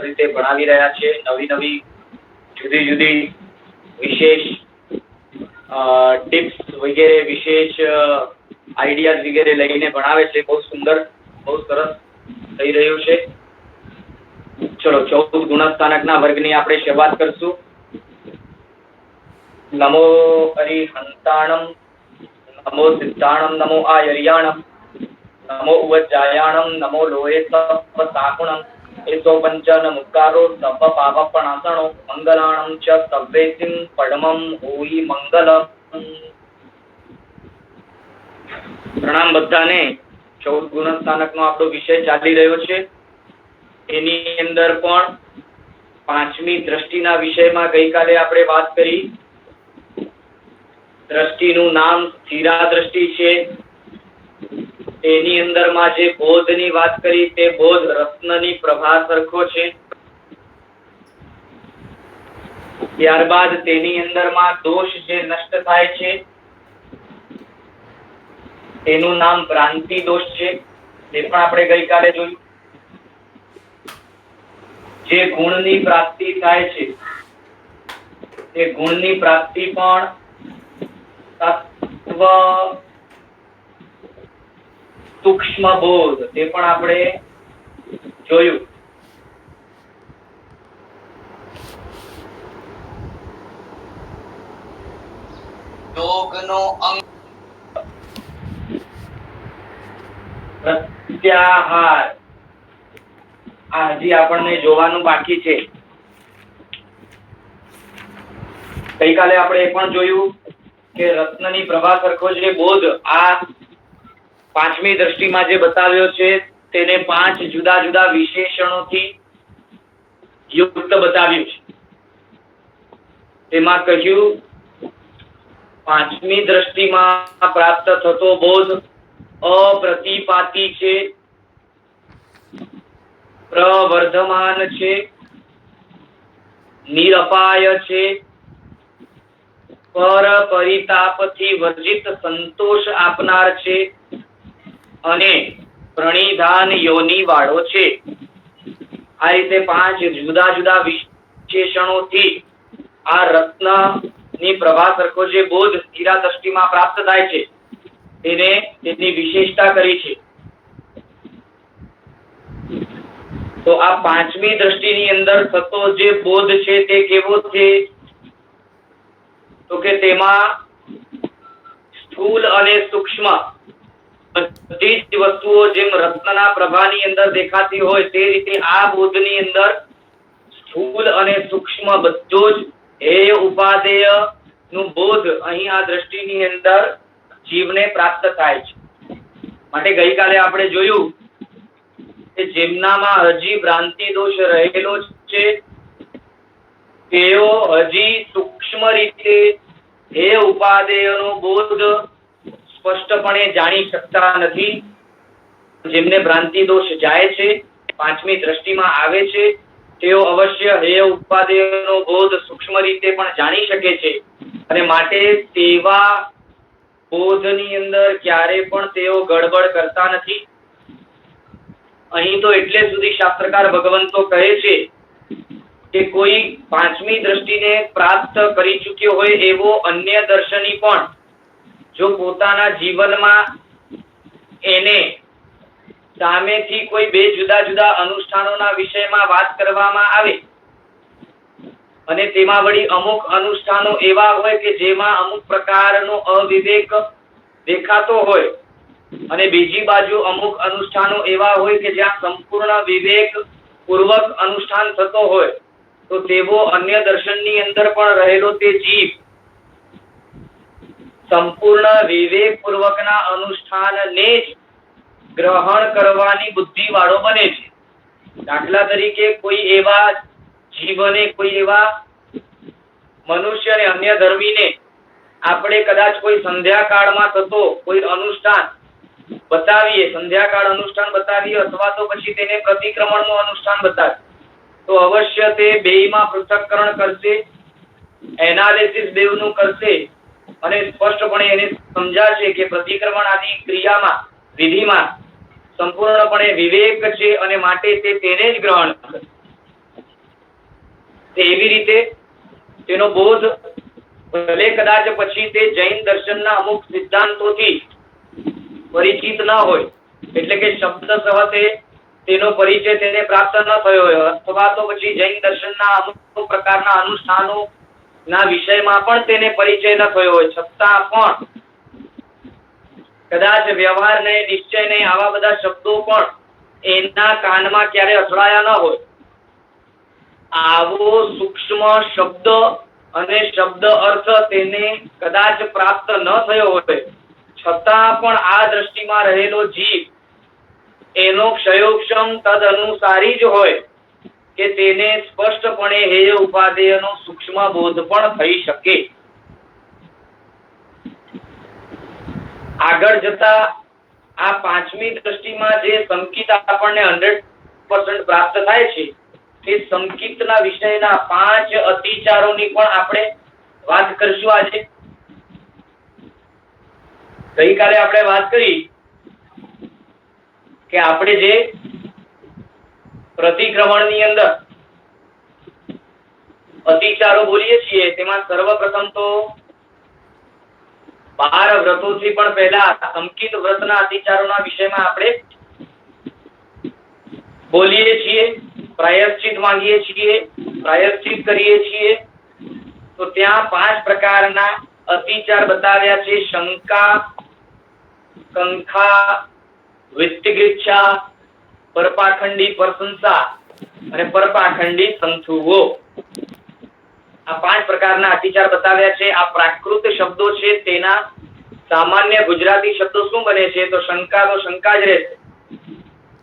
રીતે ભણાવી રહ્યા છે. નવી નવી જુદી જુદી વિશેષ ટિપ્સ વગેરે, વિશેષ આઈડિયાઝ વગેરે લઈને ભણાવે છે. બહુ સુંદર, બહુ સરસ થઈ રહ્યું છે. ચલો 14 ગુણસ્થાનકના વર્ગની આપણે શરૂઆત કરશું. નમો હરિહંતાણમ, નમો સિદ્ધાણમ, નમો આયર્યાણમ, નમો ઉવજ્જાયાણમ, નમો લોહે સપ્ત સાકુણમ, એસો પંચન મુક્કારો સપ્પ પાપપણાસણો, મંગલાણમ ચ સવ્વેસિમ પડમમ હોઈ મંગલમ. પ્રણામ બધાને. 14 ગુણસ્થાનકનો આપણો વિષય ચાલી રહ્યો છે. એની અંદર પણ પાંચમી દ્રષ્ટિના વિષયમાં ગઈકાલે આપણે વાત કરી. દ્રષ્ટિનું નામ સ્થિરા દ્રષ્ટિ છે. એની અંદરમાં જે બોધની વાત કરી તે બોધ રત્નની પ્રભા સરખો છે. ત્યારબાદ તેની અંદરમાં દોષ જે નષ્ટ થાય છે તેનું નામ ભ્રાંતિ દોષ છે. તે પણ આપણે ગઈકાલે જોયું. જે ગુણની પ્રાપ્તિ થાય છે તે ગુણની પ્રાપ્તિ પણ તત્વ સૂક્ષ્મ બોધ, તે પણ આપણે જોયું. યોગનો અંગ પ્રત્યાહાર, આ હજી આપણને જોવાનું બાકી છે. ગઈકાલે આપણે એ પણ જોયું કે રત્નની પ્રભા સરખો જે બોધ આ પાંચમી દ્રષ્ટિમાં જે બતાવ્યો છે તેને 5 જુદા જુદા વિશેષણોથી યુક્ત બતાવ્યું છે. તેમાં કહ્યું પાંચમી દ્રષ્ટિમાં પ્રાપ્ત થતો બોધ અપ્રતિપાતી છે, પ્રવર્ધમાન છે, નિરપાય છે, પર પરિતાપથી વર્જિત સંતોષ આપનાર છે અને પ્રણિધાન યોની વાળો છે. આ રીતે 5 જુદા જુદા વિશેષણોથી આ રત્નની પ્રભા સરખો જે બોધ સ્થિરા દ્રષ્ટિમાં પ્રાપ્ત થાય છે તેને તેની વિશેષતા કરી છે. તો આ પાંચમી દ્રષ્ટિની અંદર થતો જે બોધ છે તે કેવો છે? તો કે તેમાં સ્થૂલ અને સૂક્ષ્મ બધી જ વસ્તુઓ જેમ રત્નના પ્રભાની અંદર દેખાતી હોય તે રીતે આ બોધની અંદર સ્થૂલ અને સૂક્ષ્મ બધો જ હેય ઉપાદેય નું બોધ અહીં આ દ્રષ્ટિની અંદર જીવને પ્રાપ્ત થાય છે. માટે ગઈકાલે આપણે જોયું કે જેમનામાં હજી ભ્રાંતિ દોષ રહેલો છે તેઓ હજી સૂક્ષ્મ રીતે હેય ઉપાદેયનો બોધ સ્પષ્ટપણે જાણી શકતા નથી. જેમને ભ્રાંતિ દોષ જાય છે, પાંચમી દ્રષ્ટિમાં આવે છે, તેઓ અવશ્ય હેય ઉપાદેયનો બોધ સૂક્ષ્મ રીતે પણ જાણી શકે છે અને માટે તેવા બોધની અંદર ક્યારે પણ તેઓ ગડબડ કરતા નથી. અહીં તો એટલે સુધી શાસ્ત્રકાર ભગવંતો કહે છે કે કોઈ પાંચમી દ્રષ્ટિને પ્રાપ્ત કરી ચૂક્યો હોય એવો અન્ય દર્શની પણ જો પોતાના જીવનમાં એને સામેથી કોઈ બે જુદા જુદા અનુષ્ઠાનોના વિષયમાં વાત કરવામાં આવે અને તેમાં વળી અમુક અનુષ્ઠાનો એવા હોય કે જેમાં અમુક પ્રકારનો અવિવેક દેખાતો હોય અને બીજી બાજુ અમુક અનુષ્ઠાનો એવા હોય કે જ્યાં સંપૂર્ણ વિવેક પૂર્વક અનુષ્ઠાન થતો હોય, તો તેવો અન્ય દર્શનની અંદર પણ રહેલો તે જીવ સંપૂર્ણ વિવેક પૂર્વકના અનુષ્ઠાનને જ ગ્રહણ કરવાની બુદ્ધિ વાળો બને છે. દાખલા તરીકે કોઈ એવા જીવને, કોઈ એવા મનુષ્યને, અન્ય ધર્મીને આપણે કદાચ કોઈ સંધ્યાકાળમાં થતો કોઈ અનુષ્ઠાન બતાવીએ, સંધ્યાકાળ અનુષ્ઠાન બતાવીએ અથવા તો પછી તેને પ્રતિક્રમણનું અનુષ્ઠાન બતાવીએ, તો અવશ્ય તે બેયમાં પૃથક્કરણ કરશે, એનાલિસિસ બેવનું કરશે અને સ્પષ્ટપણે એને સમજાશે કે પ્રતિક્રમણ આદિ ક્રિયામાં, વિધિમાં સંપૂર્ણપણે વિવેક છે અને માટે તે તેને જ ગ્રહણ કરશે. એવી રીતે તેનો બોધ ભલે કદાચ પછી તે જૈન દર્શનના અમુક સિદ્ધાંતોથી પરિચિત ન હોય, એટલે કે શબ્દસહ તેનો પરિચય તેને પ્રાપ્ત ન થયો હોય, અથવા તો પછી જૈન દર્શનના અમુક પ્રકારના અનુષ્ઠાનો ના વિષયમાં પણ તેને પરિચય ન થયો હોય, છતાં પણ કદાચ વ્યવહાર ને નિશ્ચય ને આવા બધા શબ્દો પણ એના કાનમાં ક્યારે અથડાયા ન હોય, આવો સૂક્ષ્મ શબ્દ અને શબ્દ અર્થ તેને કદાચ પ્રાપ્ત ન થયો હોય, છતાં પણ આ દ્રષ્ટિમાં રહેલો જીવ એનો ક્ષયોક્ષમ તદ અનુસારી જ હોય કે તેને સ્પષ્ટપણે હેય ઉપાદેયનો સૂક્ષ્મ બોધ પણ થઈ શકે. આગળ જતા આ પાંચમી દ્રષ્ટિમાં જે સંકિત આપણને 100% પ્રાપ્ત થાય છે, તે સંકિતના વિષયના 5 અતિચારોની પણ આપણે વાત કરશું આજે. ગઈકાલે આપણે વાત કરી કે આપણે જે પ્રતિક્રમણની અંદર અતિચારો બોલીએ છીએ તેમાં સર્વપ્રથમ તો 12 વ્રતોથી પણ પહેલા સંકિત વ્રતના અતિચારોના વિષયમાં આપણે બોલીએ છીએ, પ્રાયશ્ચિત માંગીએ છીએ, પ્રાયશ્ચિત કરીએ છીએ. તો ત્યાં 5 પ્રકારના અતિચાર બતાવ્યા છે: શંકા, કંખા, વિત્તિગીચ્છા, પરપાખંડી પ્રશંસા અને પરપાખંડી સંથુવો. આ 5 પ્રકારના અતિચાર બતાવ્યા છે. આ પ્રાકૃત શબ્દો છે, તેના સામાન્ય ગુજરાતી શબ્દો શું બને છે? તો શંકા તો શંકા જ રહેશે,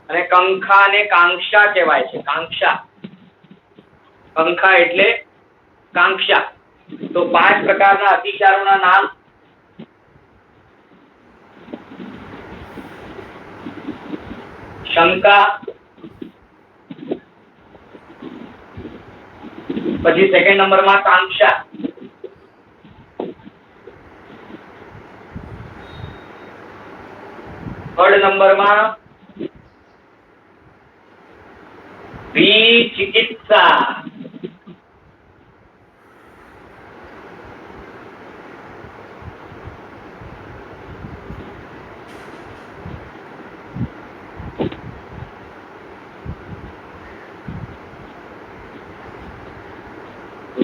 અને કંખા ને કાંક્ષા કહેવાય છે. કાંક્ષા, કંખા એટલે કાંક્ષા. તો 5 પ્રકારના અતિચારોના નામ: શંકા, પછી સેકન્ડ નંબરમાં કાંક્ષા, થર્ડ નંબરમાં વિચિકિત્સા,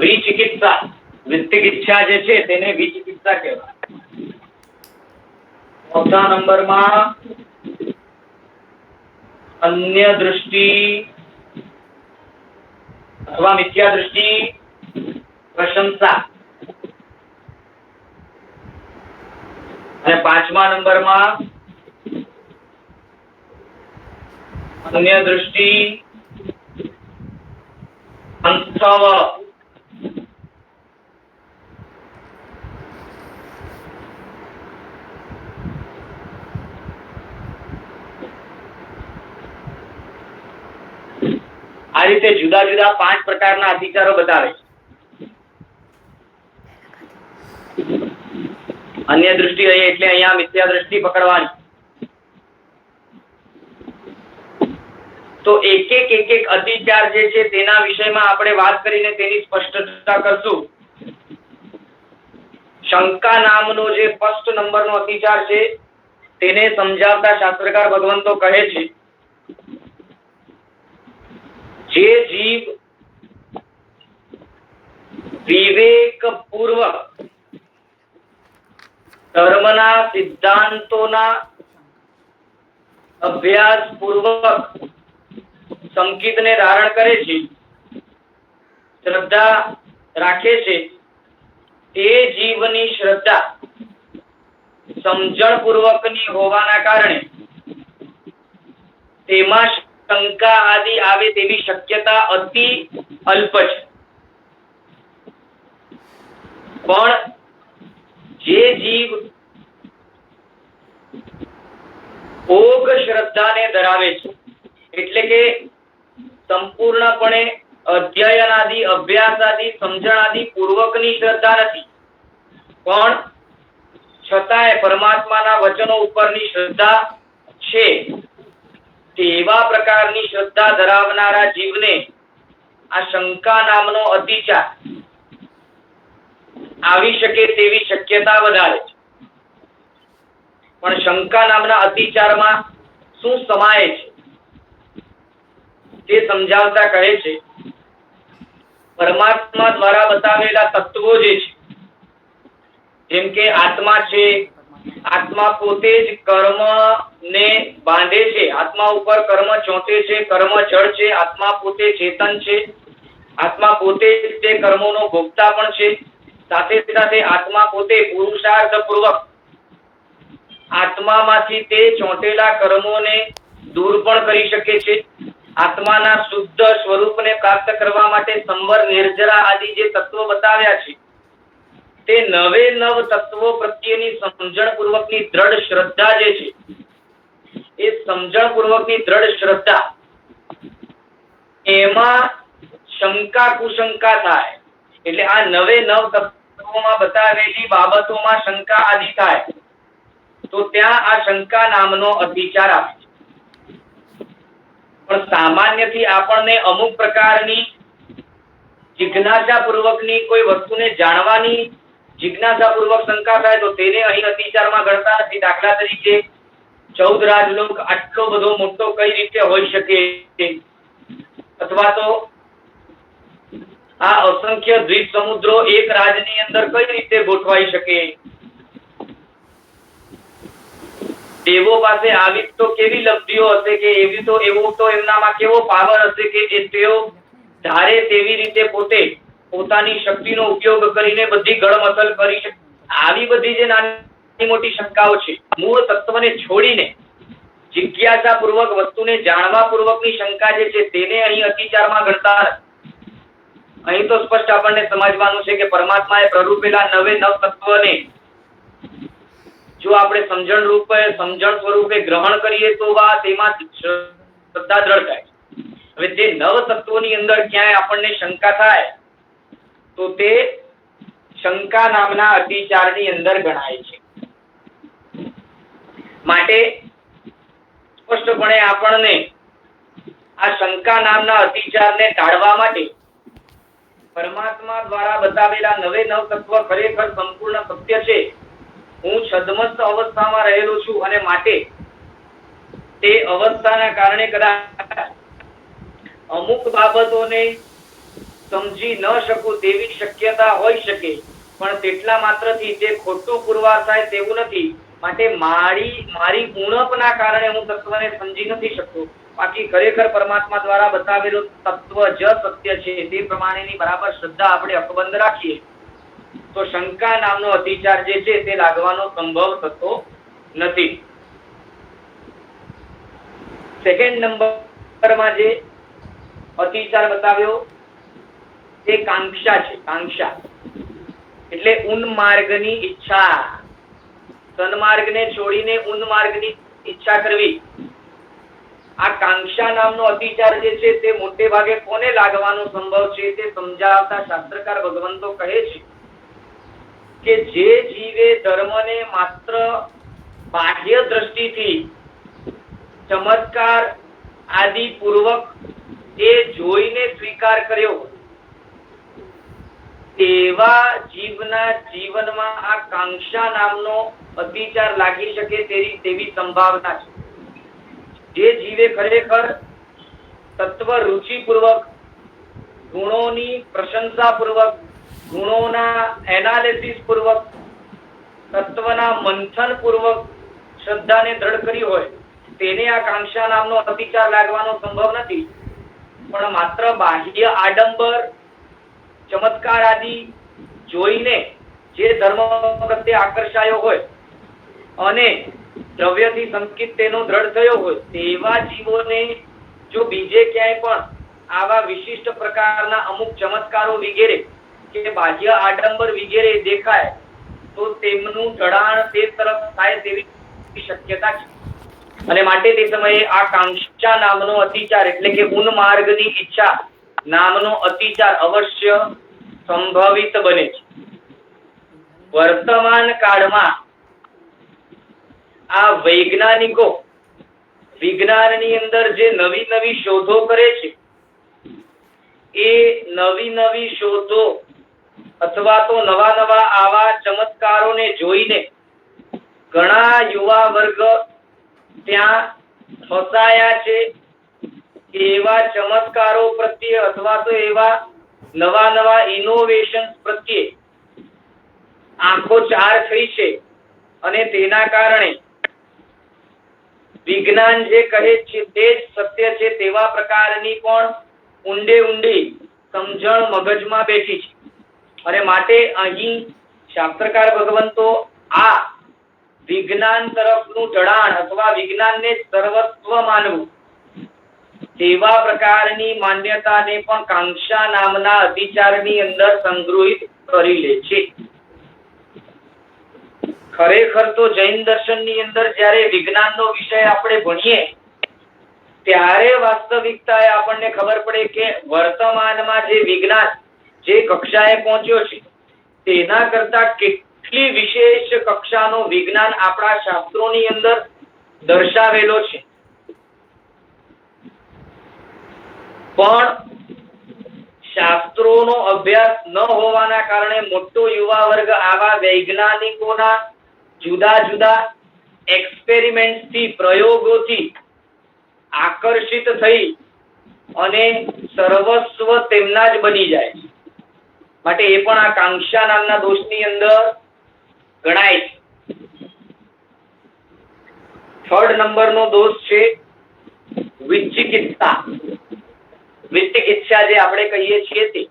વિચિકિત્સા, વિત્તિગીચ્છા જે છે તેને વિચિકિત્સા કહેવાય. ચોથા નંબરમાં અન્ય દૃષ્ટિ અથવા મિથ્યા દૃષ્ટિ પ્રશંસા. અને 5મા નંબરમાં અન્ય દૃષ્ટિ અંતવ. આ રીતે જુદા જુદા 5 પ્રકારના અતિચારો બતાવે છે. અન્ય દૃષ્ટિ એટલે અહીંયા મિથ્યા દૃષ્ટિ પકડવાની. તો એક એક અતિચાર જે છે તેના વિષયમાં આપણે વાત કરીને તેની સ્પષ્ટતા કરશું. શંકા નામનો જે ફર્સ્ટ નંબરનો અતિચાર છે તેને સમજાવતા શાસ્ત્રકાર ભગવંતો કહે છે, જે જીવ વિવેક પૂર્વક ધર્મના સિદ્ધાંતોના અભ્યાસ પૂર્વક સંકિતને ધારણ કરે છે, શ્રદ્ધા રાખે છે, તે જીવની શ્રદ્ધા સમજણ પૂર્વકની હોવાના કારણે તેમાં શંકા આદિ આવે તેવી શક્યતા અતિ અલ્પ છે. પણ જે જીવ ભોગ શ્રદ્ધાને ધરાવે છે, એટલે કે સંપૂર્ણપણે અધ્યયન આદિ, અભ્યાસ આદિ, સમજણ આદિ પૂર્વકની શ્રદ્ધા નથી, પણ છતાંય પરમાત્માના વચનો ઉપરની શ્રદ્ધા છે, તેવા પ્રકારની શ્રદ્ધા ધરાવનારા જીવને આ શંકા નામનો અતિચાર આવી શકે તેવી શક્યતા વધારે છે. પણ શંકા નામના અતિચારમાં શું સમાય છે તે સમજાવતા કહે છે, પરમાત્મા દ્વારા બતાવેલા તત્વો જે છે, જેમ કે આત્મા છે, આત્મા પોતે જ કર્મ ને બાંધે છે, આત્મા ઉપર કર્મ ચોંટે છે, કર્મ જળ છે, આત્મા પોતે ચેતન છે, આત્મા પોતે જ તે કર્મોનો ભોગતા પણ છે, સાથે સાથે આત્મા પોતે પુરુષાર્થ પૂર્વક આત્મામાંથી તે ચોંટેલા કર્મોને દૂર પણ કરી શકે છે. આત્માના શુદ્ધ સ્વરૂપને પ્રાપ્ત કરવા માટે સંવર, નિર્જરા આદિ જે તત્વો બતાવ્યા છે, તે નવે નવ તત્વો પ્રત્યેની સમજણ પૂર્વકની દ્રઢ શ્રદ્ધા જે છે, એ સમજણ પૂર્વકની દ્રઢ શ્રદ્ધા, એમાં શંકા કુશંકા થાય. એટલે આ નવે નવ તત્વોમાં બતાવેલી બાબતોમાં શંકા આદિ થાય તો ત્યાં આ શંકા નામનો અતિચાર આવે છે. પણ સામાન્યથી આપણને અમુક પ્રકારની જિજ્ઞાસા પૂર્વકની કોઈ વસ્તુને જાણવાની જિજ્ઞાસા પૂર્વક શંકા થાય તો તેને અહીં અતિચારમાં ગણતા નથી. દાખલા તરીકે 14 રાજલોક આટલો બધો મોટો કઈ રીતે હોઈ શકે, અથવા તો આ અસંખ્ય દ્વીપ સમુદ્રો એક રાજની અંદર કઈ રીતે ગોઠવાઈ શકે, દેવો પાસે આવી તો કેવી લબ્ધિઓ હશે કે એવો તો એમનામાં કેવો પાવર હશે કે તેઓ ધારે તેવી રીતે પોતે પોતાની શક્તિનો ઉપયોગ કરીને બધી ગળમથલ કરી શકે. આવી બધી જે નાની મોટી શંકાઓ છે, મૂળ તત્વને છોડીને જિજ્ઞાસા પૂર્વક વસ્તુને જાણવા પૂર્વકની શંકા જે છે, તેને અહીં અતિચારમાં ગણતા નથી. અહીં તો સ્પષ્ટ આપણને સમજવાનું છે કે પરમાત્માએ પ્રરૂપેલા નવે નવ તત્વને જો આપણે સમજણ સ્વરૂપે ગ્રહણ કરીએ તો તેમાં શ્રદ્ધા દ્રઢ થાય. હવે જે નવ તત્વોની અંદર ક્યાંય આપણને શંકા થાય તો તે શંકા નામના અતિચારની અંદર ગણાય છે. માટે સ્પષ્ટપણે આપણને આ શંકા નામના અતિચારને ટાળવા માટે પરમાત્મા દ્વારા બતાવેલા નવે નવ તત્વ ખરેખર સંપૂર્ણ સત્ય છે, હું છદ્મસ્ત અવસ્થામાં રહેલો છું અને માટે તે અવસ્થાના કારણે કદાચ અમુક બાબતોને સમજી ન શકું તેવી શક્યતા હોઈ શકે, પણ તેટલા માત્રથી તે ખોટું પુરવાર થાય તેવું નથી. માટે મારી ઉણપના કારણે હું તત્વને સમજી નથી શકતો. બાકી ખરેખર પરમાત્મા દ્વારા બતાવેલું તત્વ જ સત્ય છે, તે પ્રમાણેની બરાબર શ્રદ્ધા આપણે અકબંધ રાખીએ તો શંકા નામનો અતિચાર જે છે તે લાગવાનો સંભવ થતો નથી. સેકન્ડ નંબરમાં જે અતિચાર બતાવ્યો તે કાંક્ષા છે. કાંક્ષા એટલે ઉન્માર્ગની ઈચ્છા, સન્માર્ગને છોડીને ઉન્માર્ગની ઈચ્છા કરવી. આ કાંક્ષા નામનો અતિચાર જે છે તે મોટે ભાગે કોને લાગવાનો સંભવ છે તે સમજાવતા શાસ્ત્રકાર ભગવંતો કહે છે કે જે જીવે ધર્મને માત્ર બાહ્ય દ્રષ્ટિથી ચમત્કાર આદિ પૂર્વક એ જોઈને સ્વીકાર કર્યો, તેવા જીવના જીવનમાં આ કાંક્ષા નામનો અતિચાર લાગી શકે તેવી સંભાવના છે. જે જીવે ખરેખર તત્વ રુચિ પૂર્વક, ગુણોની પ્રશંસા પૂર્વક, ગુણોના એનાલિસિસ પૂર્વક, તત્વના મંથન પૂર્વક શ્રદ્ધાને દ્રઢ કરી હોય તેને આ કાંક્ષા નામનો અતિચાર લાગવાનો સંભવ નથી. પણ માત્ર બાહ્ય આડંબર, ચમત્કાર આદિ જોઈને જે ધર્મ પ્રત્યે આકર્ષાયો હોય અને દ્રવ્યથી સંકિત તેનો દ્રઢ થયો હોય તેવા જીવોને જો બીજે ક્યાંય પણ આવા વિશિષ્ટ પ્રકારના અમુક ચમત્કારો વગેરે કે બાહ્ય આડંબર વગેરે દેખાય તો તેમનું ઢળાણ તે તરફ થાય તેવી શક્યતા છે. અને માટે તે સમયે આ કાંક્ષા નામનો અતિચાર એટલે કે ઉન્માર્ગની ઈચ્છા નામનો અતિચાર અવશ્ય સંભવિત બને છે. વર્તમાન કાળમાં આ વૈજ્ઞાનિકો વિજ્ઞાનની અંદર જે નવી નવી શોધો કરે છે એ નવી નવી શોધો અથવા તો નવા નવા આવા ચમત્કારોને જોઈને ઘણા યુવા વર્ગ ત્યાં ફસાયા છે. એવા ચમત્કારો પ્રત્યે અથવા તો એવા નવા નવા ઇનોવેશન પ્રત્યે આંખો ચાર થઈ છે અને તેના કારણે વિજ્ઞાન જે કહે છે તે જ સત્ય છે તેવા પ્રકારની પણ ઊંડે ઊંડી સમજણ મગજમાં બેઠી છે. અને માટે અહીં શાસ્ત્રકાર ભગવંતો આ વિજ્ઞાન તરફનું ઢળાણ અથવા વિજ્ઞાનને સર્વસ્વ માનવું તેવા પ્રકારની માન્યતાને પણ કાંક્ષા નામના અતિચારની અંદર સંગ્રહિત કરી લે છે. ખરેખર તો જૈન દર્શનની અંદર જ્યારે વિજ્ઞાનનો વિષય આપણે ભણીએ ત્યારે વાસ્તવિકતાએ આપણને ખબર પડે કે વર્તમાનમાં જે વિજ્ઞાન જે કક્ષાએ પહોંચ્યો છે તેના કરતા કેટલી વિશેષ કક્ષાનો વિજ્ઞાન આપણા શાસ્ત્રોની અંદર દર્શાવેલો છે. પણ શાસ્ત્રોનો અભ્યાસ ન હોવાના કારણે મોટો યુવા વર્ગ આવા વૈજ્ઞાનિકોના જુદા જુદા એક્સપેરિમેન્ટથી પ્રયોગોથી આકર્ષિત થઈ અને સર્વસ્વ તેમના જ બની જાય છે. માટે એ પણ આ કાંક્ષા નામના દોષની અંદર ગણાય છે. થર્ડ નંબરનો દોષ છે વિચિકિત્સા. વિચિકિત્સા જે આપણે કહીએ છીએ તે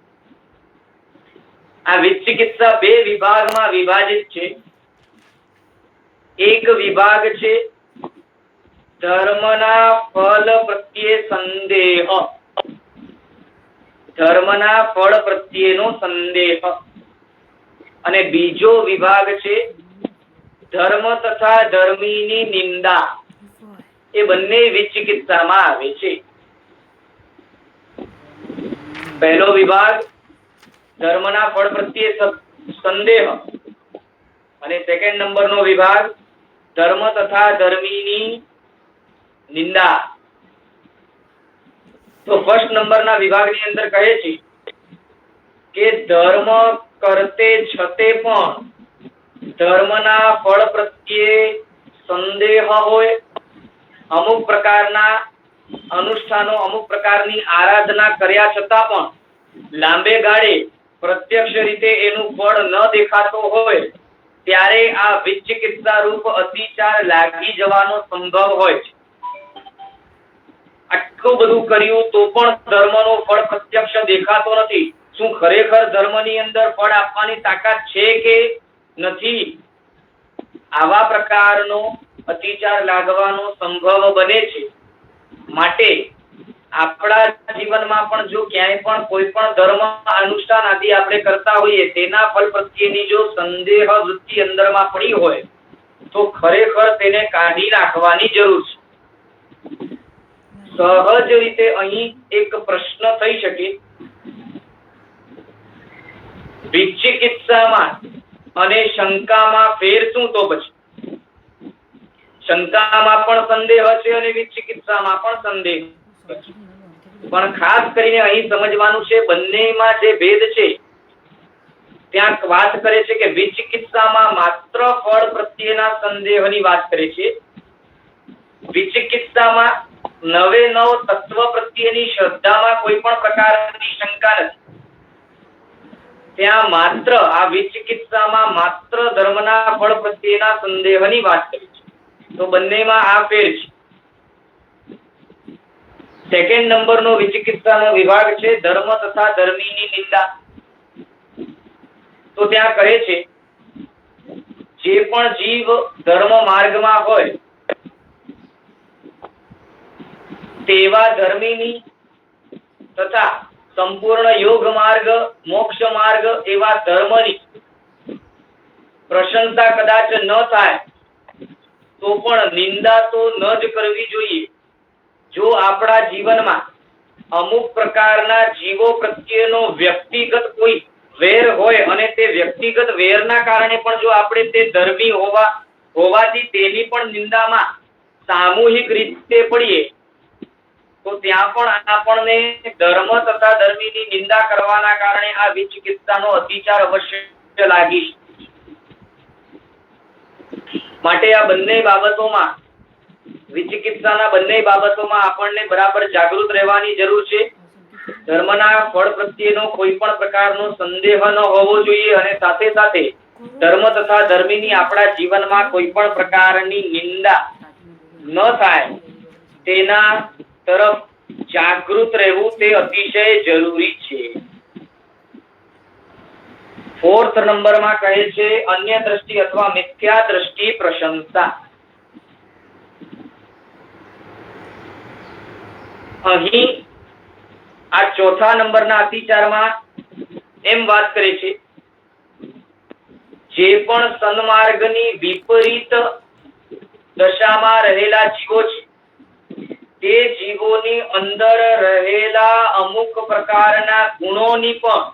આ વિચિકિત્સા બે વિભાગમાં વિભાજિત છે. એક વિભાગ છે ધર્મના ફળ પ્રત્યે સંદેહ. ધર્મના ફળ પ્રત્યેનો સંદેહ. અને બીજો વિભાગ છે ધર્મ તથા ધર્મીની નિંદા. એ બંને વિચિકિત્સામાં આવે છે. પહેલો વિભાગ ધર્મના ફળ પ્રત્યે સંદેહ અને સેકન્ડ નંબરનો વિભાગ ધર્મ તથા ધર્મીની નિંદા. તો ફર્સ્ટ નંબરના વિભાગની અંદર કહે છે કે ધર્મ કરતે છતે પણ ધર્મના ફળ પ્રત્યે સંદેહ હોય, અમુક પ્રકારના અનુષ્ઠાનો અમુક પ્રકારની આરાધના કર્યા છતાં પણ લાંબે ગાળે પ્રત્યક્ષ રીતે એનું ફળ ન દેખાતો હોય ત્યારે આ વિચિકિત્સા રૂપ અતિચાર લાગી જવાનો સંભવ હોય છે. આટલું બધું કર્યું તો પણ ધર્મનો ફળ પ્રત્યક્ષ દેખાતો નથી. શું ખરેખર ધર્મની અંદર ફળ આપવાની તાકાત છે કે નથી? આવા પ્રકારનો અતિચાર લાગવાનો સંભવ બને છે. માટે આપણા જીવનમાં પણ જો ક્યાંય પણ કોઈ પણ ધર્મ અનુષ્ઠાન આદિ આપણે કરતા હોઈએ તેના ફળ પ્રત્યેની જો સંદેહ વૃત્તિ અંદરમાં પડી હોય તો ખરેખર તેને કાઢી નાખવાની જરૂર છે. સહજ રીતે અહીં એક પ્રશ્ન થઈ શકે, વિચિકિત્સામાં અને શંકામાં ફેર શું? તો પછી શંકામાં પણ સંદેહ છે અને વિચિકિત્સામાં પણ સંદેહ છે. પણ ખાસ કરીને અહીં સમજવાનું છે બંનેમાં જે ભેદ છે ત્યાં વાત કરે છે કે વિચિકિત્સામાં માત્ર ફળ પ્રત્યેના સંદેહની વાત કરે છે. વિચિકિત્સામાં નવે નવ તત્વ પ્રત્યેની શ્રદ્ધામાં કોઈ પણ પ્રકારની શંકા નથી. ત્યાં માત્ર આ વિચિકિત્સામાં માત્ર ધર્મના ફળ પ્રત્યેના સંદેહની વાત કરી છે. તો બંનેમાં આ ફેર છે. સેકન્ડ નંબરનો વિચિકિત્સાનો વિભાગ છે ધર્મ તથા ધર્મીની નિંદા. તો ત્યાં કહે છે જે પણ જીવ ધર્મ માર્ગમાં હોય તેવા ધર્મીની તથા સંપૂર્ણ યોગ માર્ગ મોક્ષ માર્ગ એવા ધર્મની પ્રશંસા કદાચ ન થાય તો પણ નિંદા તો ન જ કરવી જોઈએ. જો આપણા જીવનમાં અમુક પ્રકારના જીવો પ્રત્યેનો વ્યક્તિગત કોઈ વેર હોય અને તે વ્યક્તિગત વેરના કારણે પણ જો આપણે તે ધર્મી હોવાથી તેની પણ નિંદામાં સામૂહિક રીતે પડીએ તો ત્યાં પણ આપણને ધર્મ તથા ધર્મીની નિંદા કરવાના કારણે આ વિચિકિત્સાનો અતિચાર અવશ્ય લાગી. માટે આ બંને બાબતોમાં, વિચિકિત્સાના બંને બાબતોમાં આપણને બરાબર જાગૃત રહેવાની જરૂર છે. ધર્મના ફળ પ્રત્યેનો કોઈ પણ પ્રકારનો સંદેહ ન હોવો જોઈએ અને સાથે સાથે ધર્મ તથા ધર્મીની આપણા જીવનમાં કોઈ પણ પ્રકારની નિંદા ન થાય તેના તરફ જાગૃત રહેવું તે અતિશય જરૂરી છે. 4th નંબરમાં કહે છે અન્ય દ્રષ્ટિ અથવા મિથ્યા દ્રષ્ટિ પ્રશંસા. અહીં આ 4થા નંબરના અતિચારમાં એમ વાત કરે છે, જે પણ સન્માર્ગની વિપરીત દશામાં રહેલા જીવો છે તે જીવોની અંદર રહેલા અમુક પ્રકારના ગુણોની પણ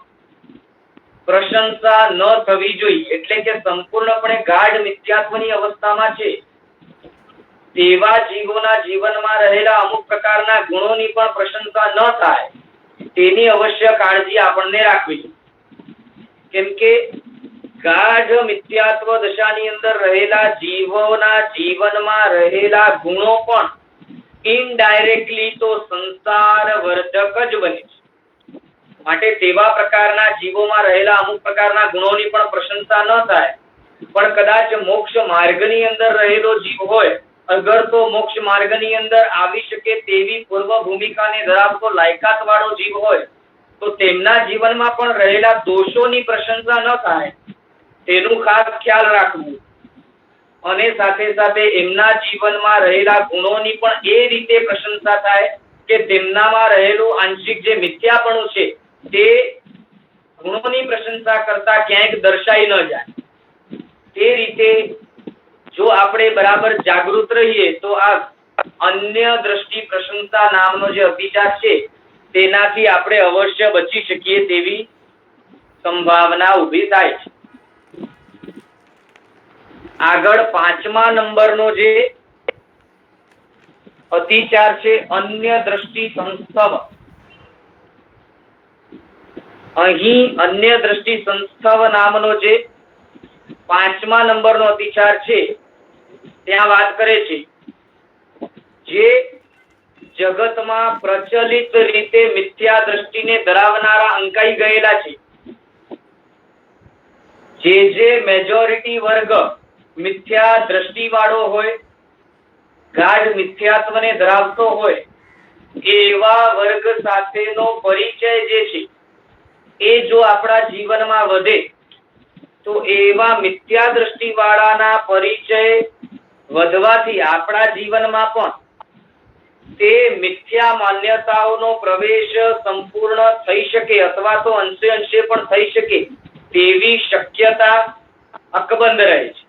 પ્રશંસા ન થવી જોઈએ. એટલે કે સંપૂર્ણપણે ગાઢ મિથ્યાત્વની અવસ્થામાં છે તેવા જીવોના જીવનમાં રહેલા અમુક પ્રકારના ગુણોની પણ પ્રશંસા ન થાય તેની અવશ્ય કાળજી આપણને રાખવી. કેમ કે ગાઢ મિથ્યાત્વ દશાની અંદર રહેલા જીવોના જીવનમાં રહેલા ગુણો પણ ઇનડાયરેક્ટલી તો સંસાર વર્ધક જ બને છે. માટે તેવા પ્રકારના જીવોમાં રહેલા અમુક પ્રકારના ગુણોની પણ પ્રશંસા ન થાય, પણ કદાચ મોક્ષ માર્ગની અંદર રહેલો જીવ હોય, અગર તો મોક્ષ માર્ગની અંદર આવી શકે તેવી પૂર્વ ભૂમિકાને ધરાવતો લાયકાત વાળો જીવ હોય તો તેમના જીવનમાં પણ રહેલા દોષોની પ્રશંસા ન થાય તેનું ખાસ ખ્યાલ રાખવું. અને સાથે સાથે એમના જીવનમાં રહેલા ગુણોની પણ એ રીતે પ્રશંસા થાય કે તેમનામાં રહેલું આંશિક જે મિથ્યાપણું છે તે ગુણોની પ્રશંસા કરતા ક્યાંક દર્શાઈ ન જાય. તે રીતે જો આપણે બરાબર જાગૃત રહીએ તો આ અન્ય દ્રષ્ટિ પ્રશંસા નામનો જે અતિચાર છે તેનાથી આપણે અવશ્ય બચી શકીએ તેવી સંભાવના ઊભી થાય છે. આગળ 5મા નંબરનો જે અતિચાર છે અન્ય દ્રષ્ટિ સંસ્થવ. અહીં અન્ય દ્રષ્ટિ સંસ્થવ નામનો જે 5મા નંબરનો અતિચાર છે ત્યાં વાત કરે છે, જે જગતમાં પ્રચલિત રીતે મિથ્યા દ્રષ્ટિને ધરાવનારા અંકાઈ ગયેલા છે, જે મેજોરિટી વર્ગ મિથ્યા દ્રષ્ટિ વાળો હોય, ગાઢ મિથ્યાત્વને ધરાવતો હોય, એવા વર્ગ સાથેનો પરિચય જે છે એ જો આપણા જીવનમાં વધે તો એવા મિથ્યા દ્રષ્ટિ વાળાના પરિચય વધવાથી આપણા જીવનમાં પણ તે મિથ્યા માન્યતાઓનો પ્રવેશ સંપૂર્ણ થઈ શકે અથવા તો અંશે અંશે પણ થઈ શકે તેવી શક્યતા અકબંધ રહે છે.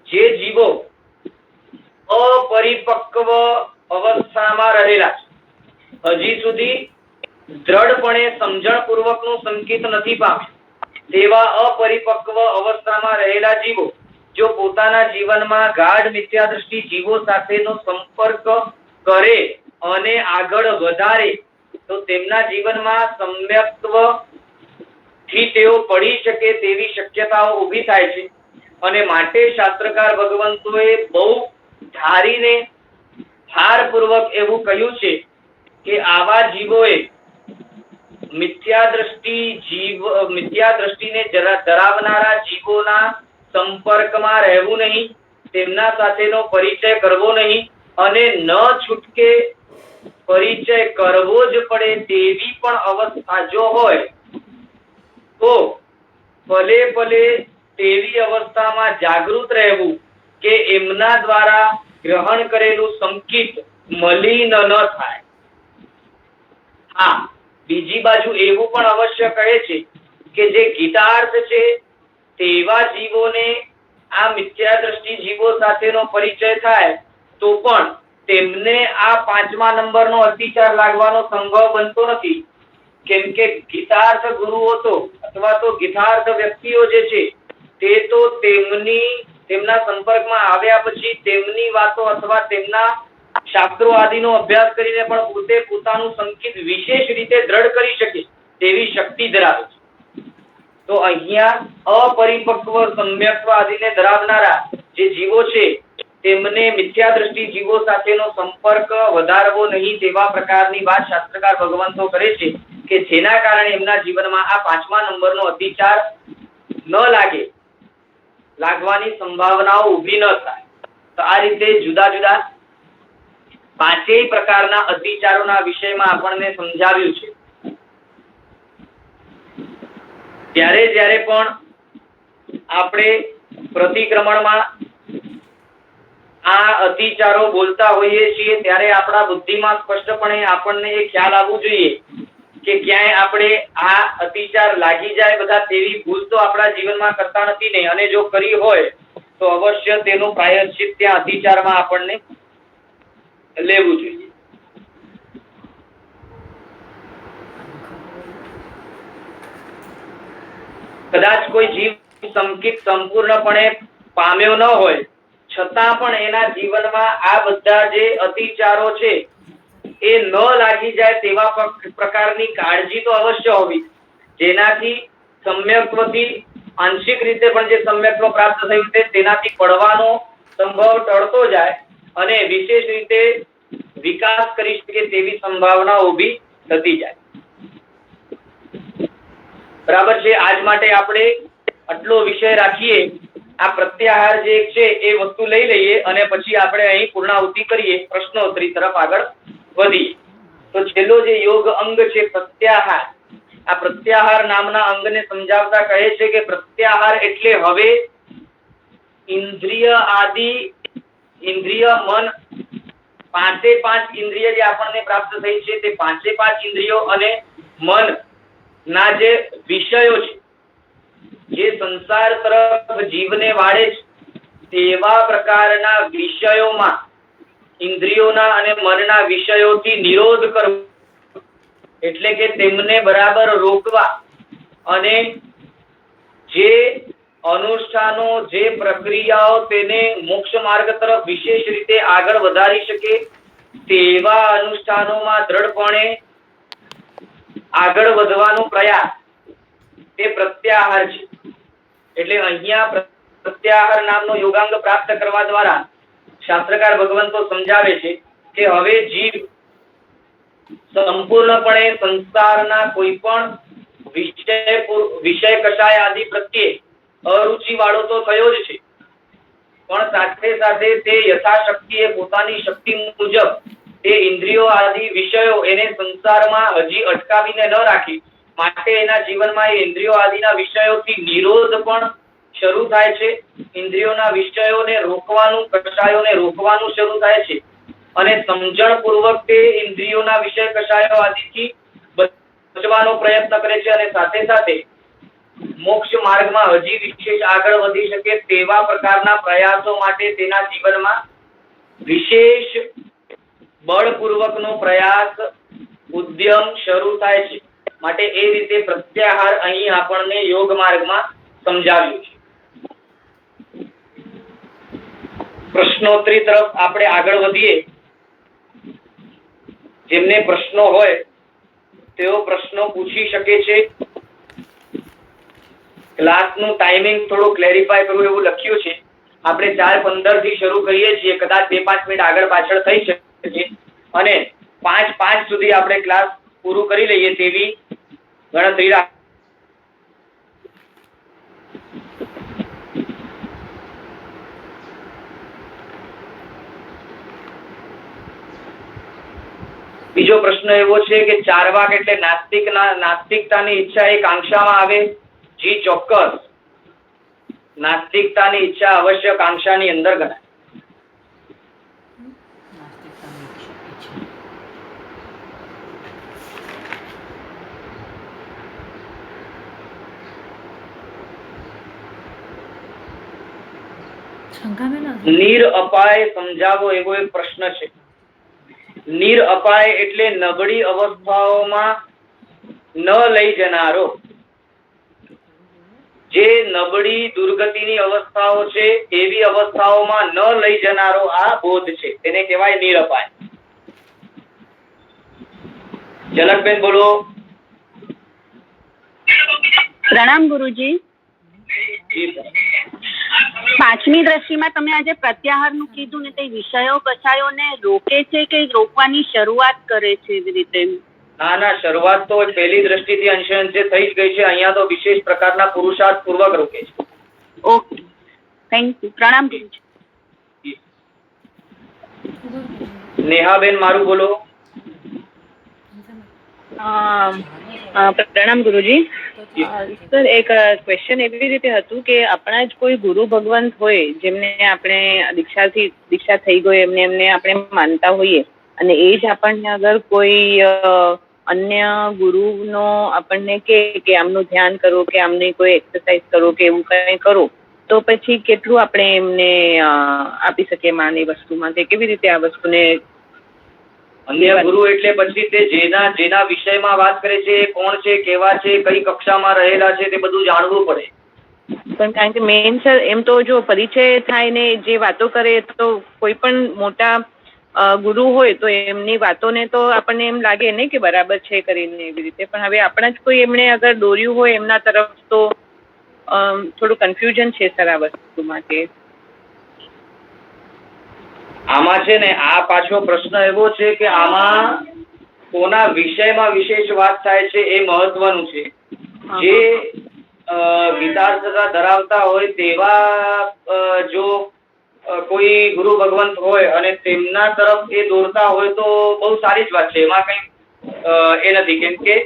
જે જીવો અપરિપક્વ અવસ્થામાં રહેલા છે, હજી સુધી દ્રઢપણે સમજણપૂર્વકનું સંકેત નથી પામ્યા, તેવા અપરિપક્વ અવસ્થામાં રહેલા જીવો જો પોતાના જીવનમાં ગાઢ મિથ્યા દ્રષ્ટિ જીવો સાથેનો સંપર્ક કરે અને આગળ વધારે તો તેમના જીવનમાં સમ્યક્ત્વ થી તેઓ પડી શકે તેવી શક્યતાઓ ઊભી થાય છે. અને માટે શાસ્ત્રકાર ભગવંતોએ બહુ ધારીને ભારપૂર્વક એવું કહ્યું છે કે આવા જીવોએ મિથ્યા દ્રષ્ટિને ધરાવનારા જીવોના સંપર્કમાં રહેવું નહીં, તેમના સાથેનો પરિચય કરવો નહીં અને ન છૂટકે પરિચય કરવો જ પડે તેવી પણ અવસ્થા જો હોય તો ભલે તેવી અવસ્થામાં જાગૃત રહેવું કે એમના દ્વારા ગ્રહણ કરેલું સંકિત મલિન ન થાય. હા, બીજી બાજુ એવું પણ અવશ્ય કહે છે કે જે ગીતાર્થ છે તેવા જીવોને આ મિથ્યા દ્રષ્ટિ જીવો સાથેનો પરિચય થાય તો પણ તેમને આ 5મા નંબરનો અતિચાર લાગવાનો સંભવ બનતો નથી. કેમ કે ગીતાર્થ ગુરુઓ તો અથવા તો ગીતાર્થ વ્યક્તિઓ જે છે તે તો તેમના સંપર્કમાં આવ્યા પછી તેમની વાતો અથવા તેમના શાસ્ત્રો આદિનો અભ્યાસ કરીને પણ પોતે પોતાનું સંકિત વિશેષ રીતે દ્રઢ કરી શકે તેવી શક્તિ ધરાવે છે. તો અહીંયા અપરિપક્વ સમ્યક્ત્વ આદિને ધરાવનારા જે જીવો છે તેમને મિથ્યા દ્રષ્ટિ જીવો સાથેનો સંપર્ક વધારવો નહીં તેવા પ્રકારની વાત શાસ્ત્રકાર ભગવંતો કરે છે કે જેના કારણે એમના જીવનમાં આ 5મા નંબરનો અતિચાર ન લાગવાની સંભાવનાઓ ઊભી ન થાય. તો આ રીતે જુદા જુદા 5 પ્રકારના અતિચારોના વિષયમાં આપણને સમજાવ્યું છે. જ્યારે પણ આપણે પ્રતિક્રમણમાં આ અતિચારો બોલતા હોઈએ છીએ ત્યારે આપણા બુદ્ધિમાં સ્પષ્ટપણે આપણને એ ખ્યાલ આવવું જોઈએ કે ક્યાંય આપણે આ અતિચાર લાગી જાય બધા તેવી ભૂલ તો આપણા જીવનમાં કરતા નથી ને, અને જો કરી હોય તો અવશ્ય તેનું પ્રાયશ્ચિત ત્યાં અતિચારમાં આપણને લેવું જોઈએ. કદાચ કોઈ જીવ સંકિત સંપૂર્ણપણે પામ્યો ન હોય છતાં પણ એના જીવનમાં આ બધા જે અતિચારો છે એ ન લાગી જાય તેવા પ્રકારની કાળજી તો અવશ્ય હોવી, જેનાથી સમ્યક્ત્વથી આંશિક રીતે પણ જે સમ્યક્ત્વ પ્રાપ્ત થયું છે તેનાથી પડવાનો સંભવ ટળતો જાય અને વિશેષ રીતે વિકાસ કરી શકે તેવી સંભાવના ઊભી થતી જાય. બરાબર છે. આજ માટે આપણે આટલો વિષય રાખીએ. આ પ્રત્યાહાર જે છે એ વસ્તુ લઈ લઈએ અને પછી આપણે અહીં પૂર્ણાહુતિ કરીએ, પ્રશ્નોત્તરી તરફ આગળ વધીએ. તો છેલ્લો જે યોગ અંગ છે પ્રત્યાહાર, આ પ્રત્યાહાર નામના અંગને સમજાવતા કહે છે કે પ્રત્યાહાર એટલે હવે ઇન્દ્રિય આદિ ઇન્દ્રિય મન 5 ઇન્દ્રિય જે આપણને પ્રાપ્ત થઈ છે તે 5 ઇન્દ્રિયો અને મન ના જે વિષયો છે જે સંસાર તરફ જીવને વાળે છે તેવા પ્રકારના વિષયોમાં ઇન્દ્રિયોના અને મનના વિષયોથી નિરોધ કરવો, એટલે કે તેમને બરાબર રોકવા અને જે અનુષ્ઠાનો જે પ્રક્રિયાઓ તેને મોક્ષ માર્ગ તરફ વિશેષ રીતે આગળ વધારી શકે તેવા અનુષ્ઠાનોમાં દ્રઢપણે આગળ વધવાનો પ્રયાસ તે પ્રત્યાહાર છે. એટલે અહીંયા પ્રત્યાહાર નામનો યોગાંગ પ્રાપ્ત કરવા દ્વારા શાસ્ત્રકાર ભગવંતો સમજાવે છે કે હવે જીવ સંપૂર્ણપણે સંસારના કોઈ પણ વિષય કષાય આદિ પ્રત્યે અરુચિ વાળો તો થયો જ છે, પણ સાથે સાથે તે યથાશક્તિએ પોતાની શક્તિ મુજબ તે ઇન્દ્રિયો આદિ વિષયો એને સંસારમાં હજી અટકાવીને ન રાખી માટે એના જીવનમાં એ ઇન્દ્રિયો આદિના વિષયોથી નિરોધ પણ શરૂ થાય છે. ઇન્દ્રિયોના વિષયોને રોકવાનું, કષાયોને રોકવાનું શરૂ થાય છે અને સમજણ પૂર્વક તે ઇન્દ્રિયોના વિષય કષાયો આદિથી બચવાનો પ્રયત્ન કરે છે અને સાથે સાથે મોક્ષ માર્ગમાં હજી વિશેષ આગળ વધી શકે તેવા પ્રકારના પ્રયાસો માટે તેના જીવનમાં વિશેષ બળપૂર્વકનો પ્રયાસ ઉદ્યમ શરૂ થાય છે. માટે એ રીતે પ્રત્યાહાર અહીં આપણને યોગ માર્ગમાં સમજાવ્યું છે. પ્રશ્નોત્તરી તરફ આપણે આગળ વધીએ. જેમને પ્રશ્નો હોય તેઓ પ્રશ્નો પૂછી શકે છે. ક્લાસનું ટાઈમિંગ થોડું ક્લેરિફાય કરવું એવું લખ્યું છે. આપણે 4:15 થી શરૂ કરીએ છીએ, કદાચ 2-5 મિનિટ આગળ પાછળ થઈ શકે અને 5:05 સુધી આપણે ક્લાસ પૂરું કરી લઈએ તેવી ગણતરી રાખ. બીજો પ્રશ્ન એવો છે કે ચાર્વાક એટલે નાસ્તિકતાની ઈચ્છા એ કાંક્ષામાં આવે? જી ચોક્કસ, નાસ્તિકતાની ઈચ્છા અવશ્ય કાંક્ષાની અંદર ગણાય. નીર અપાય સમજાવો એવો એક પ્રશ્ન છે. નીર અપાય એટલે નબળી અવસ્થાઓમાં ન લઈ જનારો. જે નબળી દુર્ગતિની અવસ્થાઓ છે એવી અવસ્થાઓમાં ન લઈ જનારો આ બોધ છે, તેને કહેવાય નિરપાય. ઝલકબેન બોલો. પ્રણામ ગુરુજી. પાંચમી દ્રષ્ટિમાં તમે આજે પ્રત્યાહારનું કીધું ને, તે વિષયો કષાયોને રોકે છે કે રોકવાની શરૂઆત કરે છે એવી રીતે? ના, શરૂઆત તો પહેલી દ્રષ્ટિથી અંશે અંશે થઈ જ ગઈ છે. અહીંયા તો વિશેષ પ્રકારના પુરુષાર્થ પૂર્વક રોકે છે. Okay, thank you. પ્રણામ ગુરુજી. નેહાબેન મારું બોલો. પ્રણામ ગુરુજી. સર, એક ક્વેશ્ચન એવી રીતે હતું કે આપણા જ કોઈ ગુરુ ભગવંત હોય જેમને આપણે દીક્ષા થઈ ગઈ, એમને આપણે માનતા હોઈએ, અને એ જ આપણને અગર કોઈ અન્ય ગુરુનો આપણને કે આમનું ધ્યાન કરો કે આમની કોઈ એક્સરસાઇઝ કરો કે એવું કંઈ કરો, તો પછી કેટલું આપણે એમને આપી શકીએ માની વસ્તુમાં, કે કેવી રીતે આ વસ્તુને? અન્ય ગુરુ એટલે પછી તે જેના વિષયમાં વાત કરે છે, કોણ છે, કેવા છે, કઈ કક્ષામાં રહેલા છે, તે બધું જાણવું પડે. પણ કારણ કે મેઇન સર એમ તો જો પરિચય થાય ને જે વાતો કરે, તો કોઈ પણ મોટા ગુરુ હોય તો એમની વાતોને તો આપણને એમ લાગે ને કે બરાબર છે કરીને એવી રીતે, પણ હવે આપણા જ કોઈ એમણે અગર દોર્યું હોય એમના તરફ, તો થોડું કન્ફ્યુઝન છે સર આ વસ્તુમાં. કે આમાં છે ને, આ પાછો પ્રશ્ન એવો છે કે આમાં કોના વિષયમાં વિશેષ વાત થાય છે એ મહત્વનું છે. જે ગીતાર્થતા ધરાવતા હોય તેવા જો કોઈ ગુરુ ભગવંત હોય અને તેમના તરફ એ દોરતા હોય તો બહુ સારી જ વાત છે. એમાં કઈ એ નથી, કેમ કે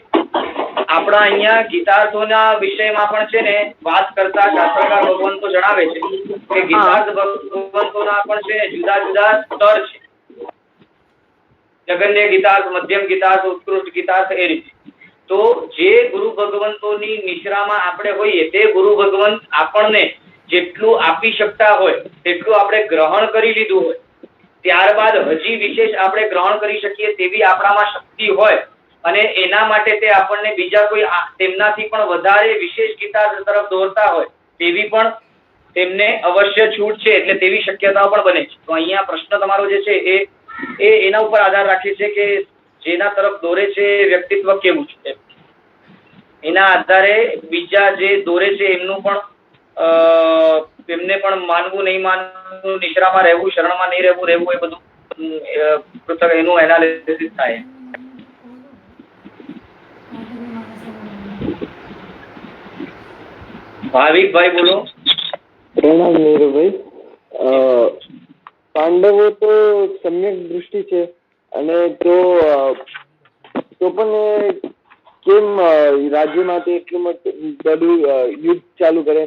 આપણા અહીંયા ગીતાર્થોના વિષયમાં પણ છે ને વાત કરતા શાસ્ત્રકાર ભગવંતો જણાવે છે કે ગીતાર્થ ભગવંતોના પણ છે જુદા જુદા સ્તર છે. જગન્ય ગીતાર્થ, મધ્યમ ગીતાર્થ, ઉત્કૃષ્ટ ગીતાર્થ, એ રીતે. તો જે ગુરુ ભગવંતોની નિશ્રામાં આપણે હોઈએ, તે ગુરુ ભગવંત આપણને જેટલું આપી શકતા હોય તેટલું આપણે ગ્રહણ કરી લીધું હોય, ત્યારબાદ હજી વિશેષ આપણે ગ્રહણ કરી શકીએ તેવી આપણામાં શક્તિ હોય, અને એના માટે તે આપણને બીજા કોઈ તેમનાથી પણ વધારે વિશેષ ગીતાર્થ તરફ દોરતા હોય તેવી પણ તેમને અવશ્ય છૂટ છે, એટલે તેવી શક્યતાઓ પણ બને છે. તો અહીંયા પ્રશ્ન તમારો જે છે એ એના ઉપર આધાર રાખે છે કે જેના તરફ દોરે છે વ્યક્તિત્વ કેવું છે, એના આધારે બીજા જે દોરે છે એમનું પણ તેમને પણ માનવું નહીં માનવું, નિશ્રામાં રહેવું, શરણમાં નહીં રહેવું, એ બધું પૃથક એનું એનાલિસિસ થાય. ભાવિકભાઈ બોલો. પ્રણામ નીરુભાઈ. પાંડવો તો સમ્યક દૃષ્ટિ છે, અને તો પણ કેમ રાજ્ય માટે એટલું બધું યુદ્ધ ચાલુ કરે?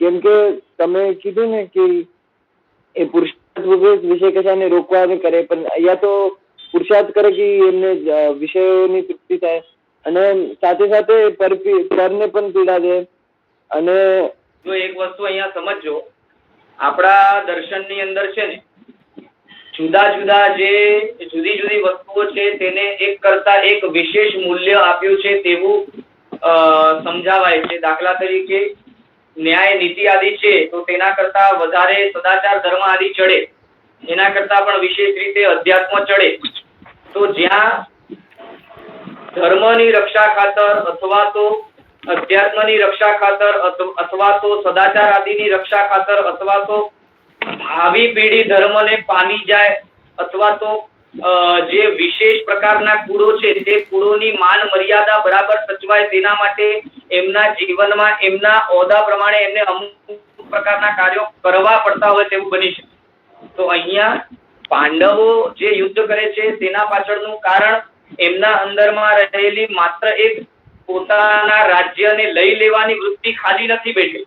કેમ કે તમે કીધું ને કે એ પુરુષાર્થ વિષય કશાને રોકવા કરે, પણ અહીંયા તો પુરુષાર્થ કરે કે એમને વિષયોની તૃપ્તિ થાય, અને સાથે સાથે પરને પણ પીડા દે. અને જો એક વસ્તુ અહીંયા સમજજો, આપણા દર્શનની અંદર છે ને જુદા જુદા જે જુદી જુદી વસ્તુઓ છે તેને એક કરતા એક વિશેષ મૂલ્ય આપ્યું છે તેવું સમજાવાય છે. દાખલા તરીકે ન્યાય નીતિ આદિ છે તો તેના કરતા વધારે સદાચાર ધર્મ આદિ ચડે, એના કરતા પણ વિશેષ રીતે અધ્યાત્મ ચડે. તો જ્યાં ધર્મની રક્ષા ખાતર અથવા તો અધ્યાત્મની રક્ષા ખાતર અથવા તો સદાચાર આદિની રક્ષા ખાતર અથવા તો ભાવિ પેઢી ધર્મને પામી જાય અથવા તો જે વિશેષ પ્રકારના કુળો છે તે કુળોની માન મર્યાદા બરાબર સચવાય તેના માટે એમના જીવનમાં એમના ઓહદા પ્રમાણે એમને અમુક પ્રકારના કાર્યો કરવા પડતા હોય તેવું બની શકે. તો અહીંયા પાંડવો જે યુદ્ધ કરે છે તેના પાછળનું કારણ એમના અંદરમાં રહેલી માત્ર એક પોતાના રાજ્યને લઈ લેવાની વૃત્તિ ખાલી નથી બેઠી.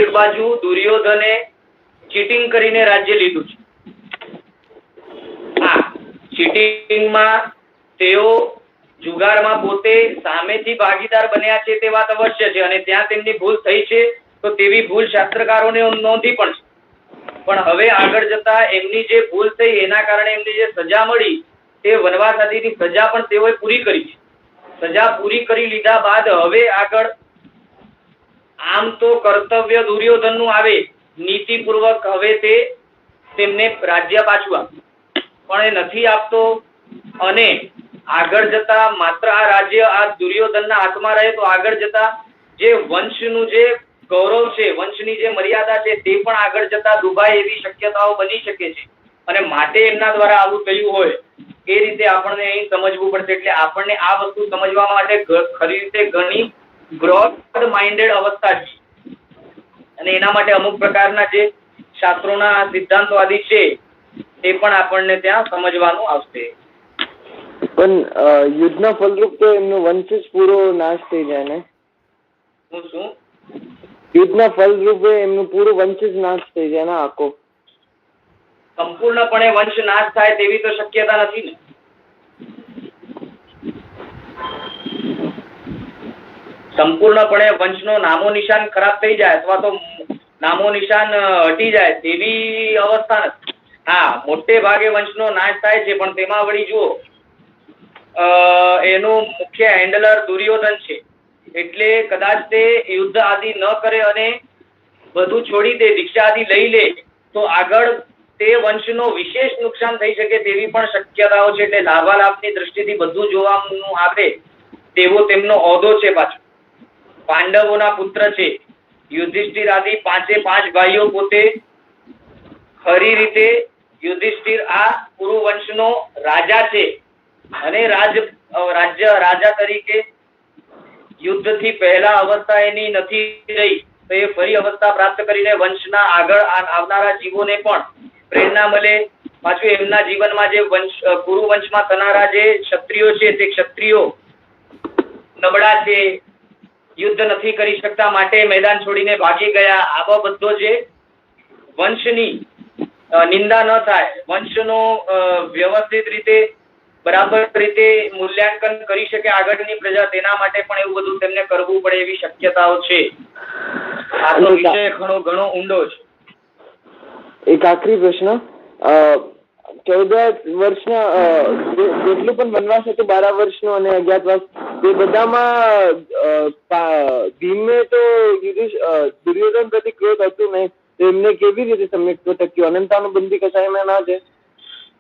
એક બાજુ દુર્યોધને ચીટિંગ કરીને રાજ્ય લીધું છે. ચીટિંગમાં તેઓ જુગારમાં પોતે સામેથી ભાગીદાર બન્યા છે તે વાત અવશ્ય છે, અને ત્યાં તેમની ભૂલ થઈ છે તો તેવી ભૂલ શાસ્ત્રકારોને નોંધી પણ છે. પણ હવે આગળ જતા એમની જે ભૂલ થઈ એના કારણે એમને જે સજા મળી તે વનવાસ આદિની સજા પણ તેઓએ પૂરી કરી છે. સજા પૂરી કરી લીધા બાદ હવે આગળ આમ તો કર્તવ્ય દુર્યોધનનું આવે, નીતિપૂર્વક હવે તેમને રાજ્ય પાછું આપે, પણ એ નથી આપતો અને આગળ જતા માત્ર આ રાજ્ય આ દુર્યોધનના હાથમાં રહે તો આગળ જતા જે વંશનું જે ગૌરવ છે, વંશની જે મર્યાદા છે તે પણ આગળ જતા દુભાય એવી શક્યતાઓ બની શકે છે અને માટે એમના દ્વારા આવું થયું હોય એ રીતે આપણને અહીં સમજવું પડશે. એટલે આપણને આ વસ્તુ સમજવા માટે ખરી રીતે ઘણી બ્રોડ માઇન્ડેડ અવસ્થા છે અને એના માટે અમુક પ્રકારના જે શાસ્ત્રોના સિદ્ધાંતો આદિ છે તે પણ આપણને ત્યાં સમજવાનું આવશે. પણ યુદ્ધના ફલરૂપ તો એમનો વંશ જ પૂરો નાશ થઈ જાય ને? શું યુદ્ધના ફલરૂપે એમનું પૂરો વંશ જ નાશ થઈ જાય ને આખો? સંપૂર્ણપણે વંશ નાશ થાય તેવી તો શક્યતા નથી ને. સંપૂર્ણપણે વંશનો નામો નિશાન ખરાબ થઈ જાય અથવા તો નામો નિશાન હટી જાય તેવી અવસ્થા નથી. હા, મોટે ભાગે વંશનો નાશ થાય છે, પણ તેમાં વળી જુઓ એનું મુખ્ય હેન્ડલર દુર્યોધન છે એટલે કદાચ તે યુદ્ધ આદિ ન કરે અને બધું છોડી દે, દીક્ષા આદિ લઈ લે તો આગળ તે વંશનો વિશેષ નુકસાન થઈ શકે તેવી પણ શક્યતાઓ છે. એટલે લાભાલાભની દ્રષ્ટિથી બધું જોવાનું આવે તેવો તેમનો હોદ્દો છે. પાછો પાંડવોના પુત્ર છે યુધિષ્ઠિર આદિ 5 ભાઈઓ, પોતે ખરી રીતે યુધિષ્ઠિર આ કુરુ વંશનો રાજા છે અને રાજા તરીકે યુદ્ધથી પહેલા અવસ્થા એની નથી રહી તો એ ફરી અવસ્થા પ્રાપ્ત કરીને વંશના આગળ આવનારા જીવોને પણ પ્રેરણા મળે. પાછું એમના જીવનમાં જે કુરુ વંશમાં થનારા જે ક્ષત્રિયો છે તે ક્ષત્રિયો નબળા છે, યુદ્ધ નથી કરી શકતા, માટે મેદાન છોડીને ભાગી ગયા. આવો બધો જે વંશની નિંદા ન થાય, વંશનો વ્યવસ્થિત રીતે બરાબર રીતે મૂલ્યાંકન કરી શકે આગળની પ્રજા, તેના માટે પણ એવું બધું તેમને કરવું પડે એવી શક્યતાઓ છે. આ તો વિષય ઘણો ઊંડો છે. એક આખરી પ્રશ્ન, 14 વર્ષના જેટલું પણ વનવાસ હતું 12 વર્ષનો અને અજ્ઞાતવાસ, તે બધામાં ભીમને તો દુર્યોધન પ્રતિ ક્રોધ હતું નહીં, તો એમને કેવી રીતે સમ્યક્ત્વ ટક્યું? અનંતાનુબંધી કસાયમાં ના છે?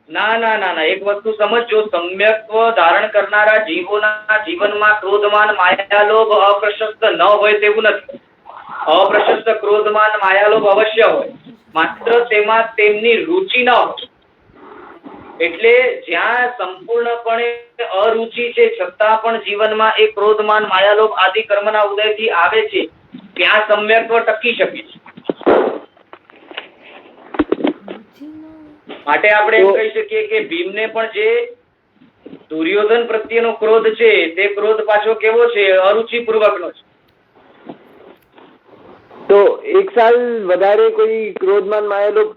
ના, એક વસ્તુ સમજો, સમ્યક્ત્વ ધારણ કરનારા જીવોના જીવનમાં ક્રોધમાન માયાલોભ અપ્રશસ્ત ન હોય તેવું નથી. અપ્રશસ્ત ક્રોધમાન માયાલોભ અવશ્ય હોય, માત્ર તેમાં તેમની રુચિ ન હોય. એટલે જ્યાં સંપૂર્ણપણે અરુચિ છે છતાં પણ જીવનમાં એ ક્રોધમાન માયાલોભ આદિ કર્મના ઉદયથી આવે છે ત્યાં સમ્યક્ત્વ ટકી શકે છે. માટે આપણે એમ કહી શકીએ કે ભીમને પણ જે દુર્યોધન પ્રત્યેનો ક્રોધ છે તે ક્રોધ પાછો કેવો છે? અરુચિ પૂર્વકનો છે. તો 1 સાલ વધારે કોઈ ક્રોધમાન માયાલોભ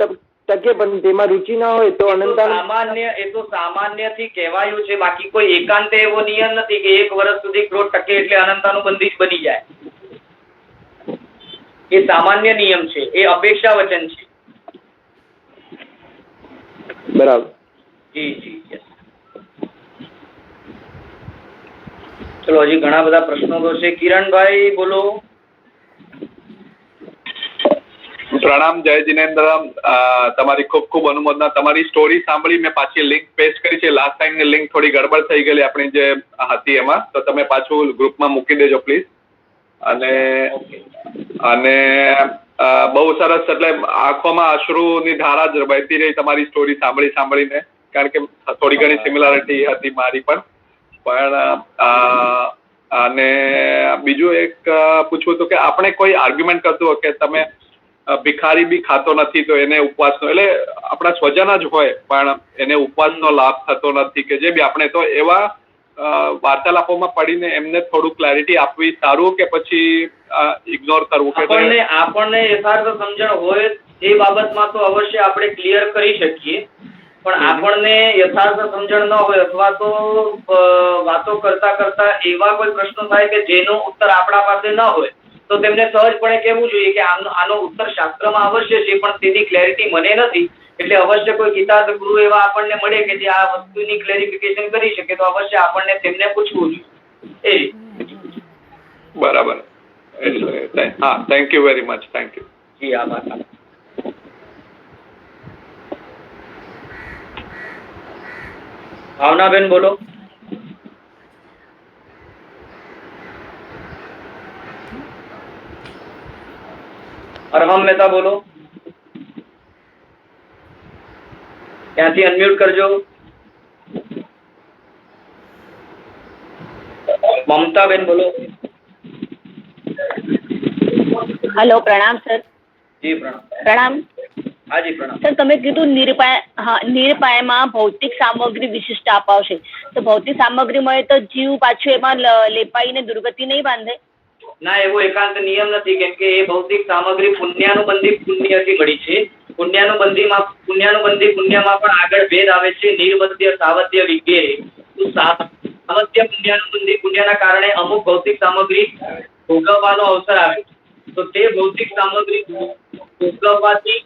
ટકે પણ તેમાં રુચિ ના હોય તો સામાન્યથી કહેવાયું છે, બાકી કોઈ એકાંતે એવો નિયમ નથી કે 1 વર્ષ સુધી ક્રોધ ટકે એટલે અનંતાનુબંધી જ બની જાય. એ સામાન્ય નિયમ છે, એ અપેક્ષા વચન છે. બરાબર. જી. ચલો, હજી ઘણા બધા પ્રશ્નો છે. કિરણભાઈ બોલો. પ્રણામ, જય જિનેન્દ્ર. તમારી ખૂબ ખૂબ અનુમોદના. તમારી સ્ટોરી સાંભળી, મેં પાછી લિંક પેસ્ટ કરી છે. લાસ્ટ ટાઈમની લિંક થોડી ગડબડ થઈ ગયેલી આપણી જે હતી એમાં, તો તમે પાછું ગ્રુપમાં મૂકી દેજો પ્લીઝ. અને બહુ સરસ, એટલે આંખોમાં અશ્રુની ધારા જ વહેતી રહી તમારી સ્ટોરી સાંભળીને, કારણ કે થોડી ઘણી સિમિલારિટી હતી મારી પણ. અને બીજું એક પૂછવું હતું કે આપણે કોઈ આર્ગ્યુમેન્ટ કરતું હોય કે તમે ભિખારી બી ખાતો નથી તો એને ઉપવાસનો, એટલે આપણા સ્વજન જ હોય પણ એને ઉપવાસનો લાભ થતો નથી કે જે બી, આપણે તો એવા વાર્તાલાપોમાં પડીને એમને થોડું ક્લેરિટી આપવી સારું કે પછી ઇગ્નોર કરવું? આપણને યથાર્થ સમજણ હોય એ બાબતમાં તો અવશ્ય આપણે ક્લિયર કરી શકીએ, પણ આપણને યથાર્થ સમજણ ન હોય અથવા તો વાતો કરતા એવા કોઈ પ્રશ્નો થાય કે જેનો ઉત્તર આપણા પાસે ન હોય તો તેમને સહજપણે કહેવું જોઈએ કે આનો ઉત્તર શાસ્ત્રમાં અવશ્ય છે પણ તેની ક્લેરિટી મને નથી, એટલે અવશ્ય કોઈ ગીતાર્થ ગુરુ એવા આપણને મળે કે જે આ વસ્તુની ક્લેરિફિકેશન કરી શકે તો અવશ્ય આપણને તેમને પૂછવું જોઈએ. બરાબર. એટલે હા, thank you very much. Thank you. જી આભાર. ભાવનાબેન બોલો. અરહમ મહેતા બોલો. ત્યાંથી અનમ્યુટ કરજો. મમતાબેન બોલો. હેલો, પ્રણામ સર. જી પ્રણામ. પ્રણામ હાજી પ્રણામ. સર, તમે કીધું નિર્પાયમાં ભૌતિક સામગ્રી વિશિષ્ટ અપાવશે, તો ભૌતિક સામગ્રી મળે તો જીવ પાછું એમાં લેપાઈને દુર્ગતિ નહીં બાંધે? ના, એવો એકાંત નિયમ નથી, કેમ કે એ ભૌતિક સામગ્રી પુણ્યાનુબંધી પુણ્યથી મળી છે. પુણ્યાનુબંધીમાં પણ આગળ ભેદ આવે છે, નિર્બંધ્ય, સાવધ્ય વગેરે. તો સાવધ્ય પુણ્યાનુબંધી પુણ્યના કારણે અમુક ભૌતિક સામગ્રી ભોગવવાનો અવસર આવે છે. તો તે ભૌતિક સામગ્રી ભોગવવાથી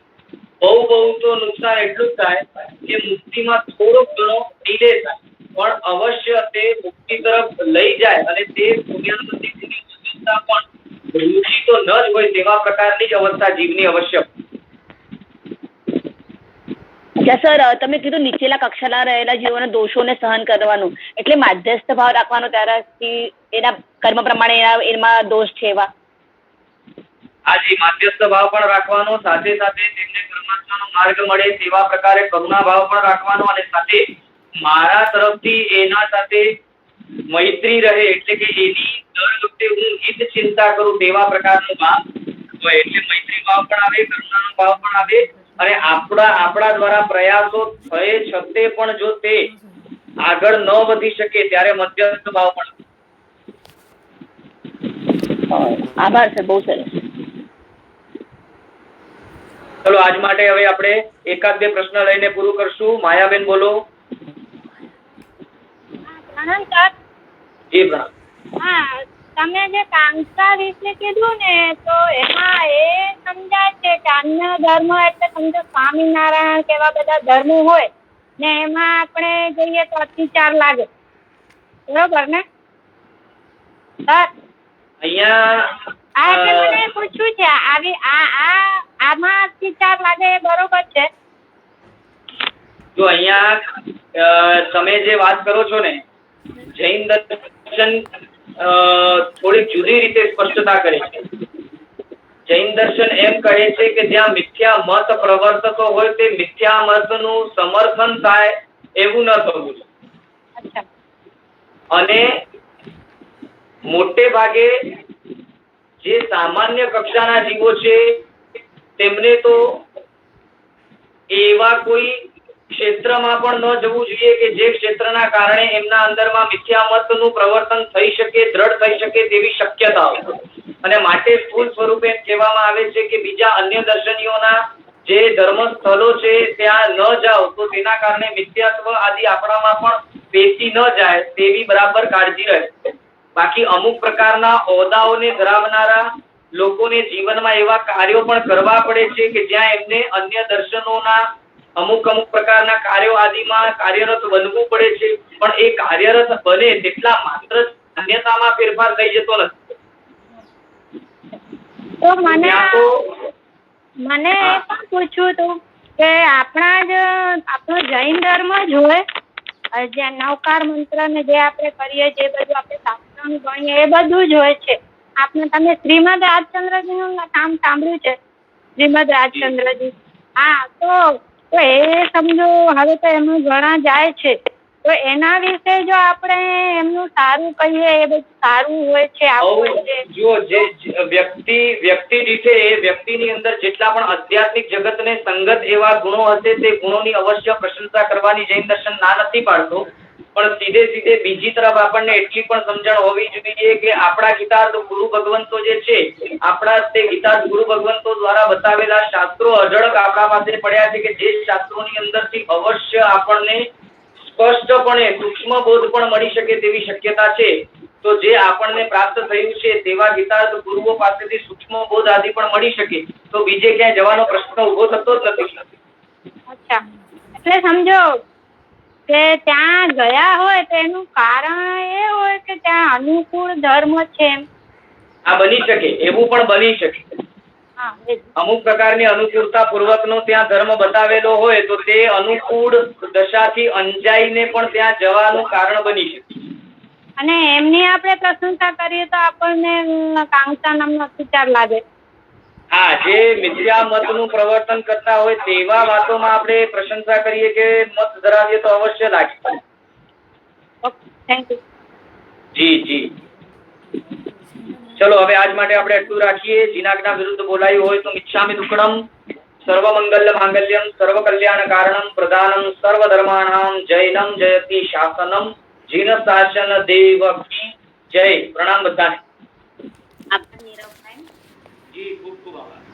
બહુ તો નુકસાન એટલું જ થાય કે મુક્તિમાં થોડોક ઘણો ડીલે થાય, પણ અવશ્ય તે મુક્તિ તરફ લઈ જાય. અને તે પુણ્યાનુબંધી પુણ્ય પણ રૂચિ તો ન જ હોય તેવા પ્રકારની જ અવસ્થા જીવની અવશ્ય. સર, તમે કીધું નીચેલા કક્ષાના રહેલા જીવોના દોષોને સહન કરવાનું, એટલે માધ્યસ્થ ભાવ રાખવાનો, ત્યારથી એના કર્મ પ્રમાણે એમાં દોષ છે એવા? આજે માધ્યસ્થ ભાવ પણ રાખવાનો, સાથે સાથે તેમને પરમાત્માનો માર્ગ મળે તેવા પ્રકારે કરુણા ભાવ પણ રાખવાનો, અને સાથે મારા તરફથી એના સાથે મૈત્રી રહે, એટલે કે એની દર વખતે હું હિત ચિંતા કરું તેવા પ્રકારનો ભાવ હોય. એટલે મૈત્રી ભાવ પણ આવે, કરુણાનો ભાવ પણ આવે, અને આપણા દ્વારા પ્રયાસો થયે છતે પણ જો તે આગળ ન વધી શકે ત્યારે મધ્યસ્થ ભાવ પણ. આભાર સર, બહુ સરસ. ચલો, આજ માટે હવે આપણે એકાદ બે પ્રશ્ન લઈને પૂરું કરશું. માયાબેન બોલો. પ્રણામ સર. જી પ્રણામ. હા, તમે જે કાંસા વિશે કીધું ને, તો એમાં એ સમજાય છે કે અન્ય ધર્મ એટલે સમજો સ્વામિનારાયણ કેવા બધા ધર્મો હોય ને, એમાં આપણે જઈએ તો અત્યાચાર લાગે, બરોબર ને સર? અહીંયા એટલે મને પૂછ્યું છે, આમાં અત્યાચાર લાગે એ બરોબર છે? જો અહીંયા તમે જે વાત કરો છો ને, જૈન દર્શન થોડીક જુદી રીતે સ્પષ્ટતા કરે છે. જૈન દર્શન એમ કહે છે કે જ્યાં મિથ્યા મત પ્રવર્તતો હોય તે મિથ્યા મતનું સમર્થન થાય એવું ન થવું જોઈએ. અને મોટે ભાગે જે સામાન્ય કક્ષાના જીવો છે તેમને તો એવા કોઈ ક્ષેત્રમાં પણ ન જવું જોઈએ કે જે ક્ષેત્રના કારણે એમના અંદરમાં મિથ્યા મતનું પ્રવર્તન થઈ શકે, દ્રઢ થઈ શકે તેવી શક્યતા હોય. અને માટે સ્થૂળ સ્વરૂપે એમ કહેવામાં આવે છે કે બીજા અન્ય દર્શનીઓના જે ધર્મ સ્થળો છે ત્યાં ન જાઓ, તો તેના કારણે મિથ્યાત્વ આદિ આપણામાં પણ પેસી ન જાય તેવી બરાબર કાળજી રહે. બાકી અમુક પ્રકારના હોદ્દાઓને ધરાવનારા લોકોને જીવનમાં એવા કાર્યો પણ કરવા પડે છે કે જ્યાં એમને અન્ય દર્શનોના અમુક પ્રકારના કાર્યો આદિમાં કાર્યરત બનવું પડે છે, પણ એ કાર્યરત બને તેટલા માત્ર માન્યતામાં ફેરફાર થઈ જતો નથી. તો મને એ પણ પૂછવું હતું કે આપણો જૈન ધર્મ જ હોય, જે નવકાર મંત્ર ને જે આપણે કરીએ, જે બધું આપણે શાસ્ત્રનું ભણીએ એ બધું જ હોય છે. તમે શ્રીમદ રાજચંદ્રજી નું નામ સાંભળ્યું છે? શ્રીમદ રાજચંદ્રજી, હા. તો એ સમજો હવે તો એમાં ઘણા જાય છે, તો એના વિશે જો આપણે એમનું સારું કહીએ, એ બધું સારું હોય છે? જો જે વ્યક્તિ દીઠે એ વ્યક્તિની અંદર જેટલા પણ આધ્યાત્મિક જગતને સંગત એવા ગુણો હશે તે ગુણોની અવશ્ય પ્રશંસા કરવાની જૈન દર્શન ના નથી પાડતો. પણ સીધે બીજી તરફ આપણને એટલી પણ સમજણ હોવી જોઈએ કે આપણા ગીતાર્થ ગુરુ ભગવંતો જે છે, આપણા તે ગીતાર્થ ગુરુ ભગવંતો દ્વારા બતાવેલા શાસ્ત્રો અઢળક આપણા પાસે પડ્યા છે, કે જે શાસ્ત્રોની અંદરથી અવશ્ય આપણને સ્પષ્ટપણે સૂક્ષ્મ બોધ પણ મળી શકે તેવી શક્યતા છે. તો જે આપણને પ્રાપ્ત થયું છે તેવા ગીતાર્થ ગુરુઓ પાસેથી સૂક્ષ્મ બોધ આદિ પણ મળી શકે, તો બીજે ક્યાંય જવાનો પ્રશ્ન ઉભો થતો જ નથી. અચ્છા, એટલે સમજો કે ત્યાં ગયા હોય તો એનું કારણ એ હોય કે ત્યાં અનુકૂળ ધર્મ છે એમ? આ બની શકે, એવું પણ બની શકે. હા એ જ. અમુક પ્રકારની અનુકૂળતા પૂર્વકનો ત્યાં ધર્મ બતાવેલો હોય તો તે અનુકૂળ દશાથી અંજાઈને પણ ત્યાં જવાનું કારણ બની શકે. અને એમની આપણે પ્રશંસા કરીએ તો આપણને કાંસા નામનો વિચાર લાગે. હા, જે મિથ્યા મતનું પ્રવર્તન કરતા હોય તેવા વાતોમાં આપણે પ્રશંસા કરીએ કે મત ધરાવીએ તો અવશ્ય લાગે. Okay, thank you. જી જી. ચલો હવે આજ માટે આપણે એટલું રાખીએ. જીનાજ્ઞા વિરુદ્ધ બોલાયું હોય તો મિચ્છામિ દુક્કડમ. સર્વમંગલ માંગલ્યમ સર્વ કલ્યાણ કારણમ પ્રધાનમ સર્વ ધર્માણામ જૈનમ જયતિ શાસનમ જીન શાસન દેવ કી જય. પ્રણામ બધાને. આપનો નીરવભાઈ. જી ખૂબ ખૂબ આભાર.